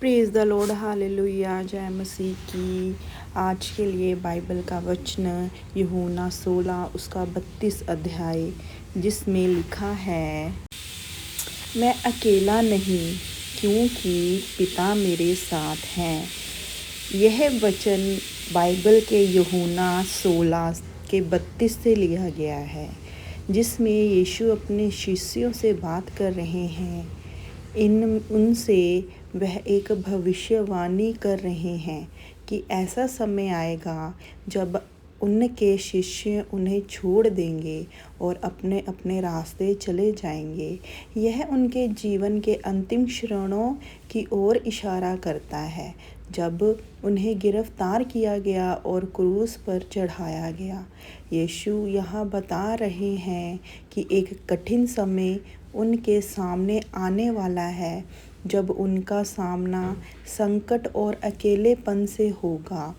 Praise the Lord, hallelujah, जय मसीह की। आज के लिए बाइबल का वचन यूहन्ना 16 उसका 32 अध्याय, जिसमें लिखा है, मैं अकेला नहीं क्योंकि पिता मेरे साथ हैं। यह वचन बाइबल के यूहन्ना 16 के 32 से लिया गया है, जिसमें यीशु अपने शिष्यों से बात कर रहे हैं। उनसे वह एक भविष्यवाणी कर रहे हैं कि ऐसा समय आएगा जब उनके शिष्य उन्हें छोड़ देंगे और अपने अपने रास्ते चले जाएंगे। यह उनके जीवन के अंतिम क्षणों की ओर इशारा करता है, जब उन्हें गिरफ्तार किया गया और क्रूस पर चढ़ाया गया। यीशु यहाँ बता रहे हैं कि एक कठिन समय उनके सामने आने वाला है, जब उनका सामना संकट और अकेलेपन से होगा।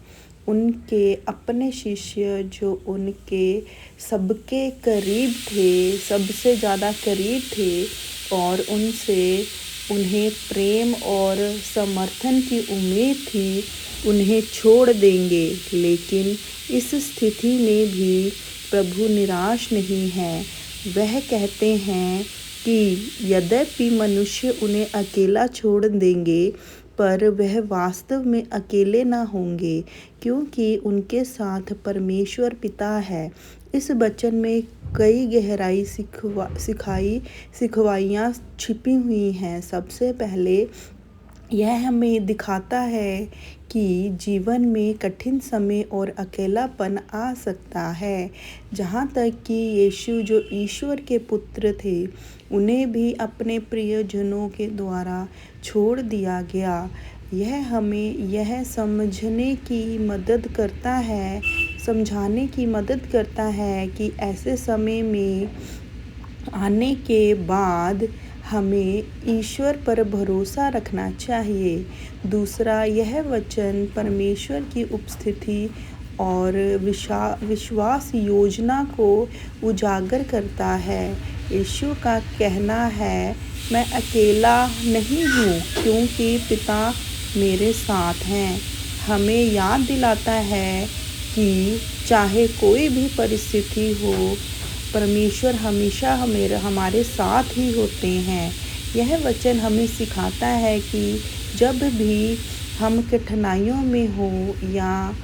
उनके अपने शिष्य जो उनके सबके करीब थे, सबसे ज़्यादा करीब थे और उन्हें प्रेम और समर्थन की उम्मीद थी, उन्हें छोड़ देंगे। लेकिन इस स्थिति में भी प्रभु निराश नहीं है। वह कहते हैं कि यद्यपि मनुष्य उन्हें अकेला छोड़ देंगे, पर वह वास्तव में अकेले ना होंगे, क्योंकि उनके साथ परमेश्वर पिता है। इस वचन में कई गहराई सिखवाइयाँ छिपी हुई हैं। सबसे पहले यह हमें दिखाता है कि जीवन में कठिन समय और अकेलापन आ सकता है। जहाँ तक कि यीशु जो ईश्वर के पुत्र थे, उन्हें भी अपने प्रियजनों के द्वारा छोड़ दिया गया। यह हमें यह समझाने की मदद करता है कि ऐसे समय में आने के बाद हमें ईश्वर पर भरोसा रखना चाहिए। दूसरा, यह वचन परमेश्वर की उपस्थिति और विश्वास योजना को उजागर करता है। यीशु का कहना है, मैं अकेला नहीं हूँ क्योंकि पिता मेरे साथ हैं। हमें याद दिलाता है कि चाहे कोई भी परिस्थिति हो, परमेश्वर हमेशा हमारे साथ ही होते हैं। यह वचन हमें सिखाता है कि जब भी हम कठिनाइयों में हो या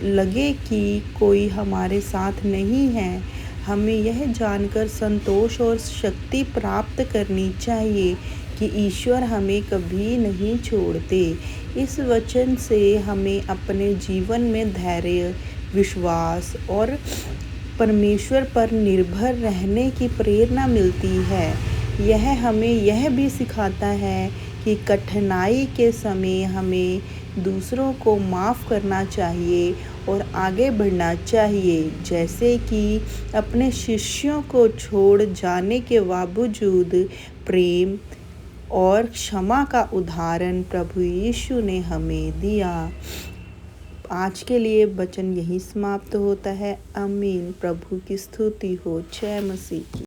लगे कि कोई हमारे साथ नहीं है, हमें यह जानकर संतोष और शक्ति प्राप्त करनी चाहिए कि ईश्वर हमें कभी नहीं छोड़ते। इस वचन से हमें अपने जीवन में धैर्य, विश्वास और परमेश्वर पर निर्भर रहने की प्रेरणा मिलती है। यह हमें यह भी सिखाता है कि कठिनाई के समय हमें दूसरों को माफ़ करना चाहिए और आगे बढ़ना चाहिए। जैसे कि अपने शिष्यों को छोड़ जाने के बावजूद प्रेम और क्षमा का उदाहरण प्रभु यीशु ने हमें दिया। आज के लिए वचन यहीं समाप्त होता है। आमीन। प्रभु की स्तुति हो। जय मसीह की।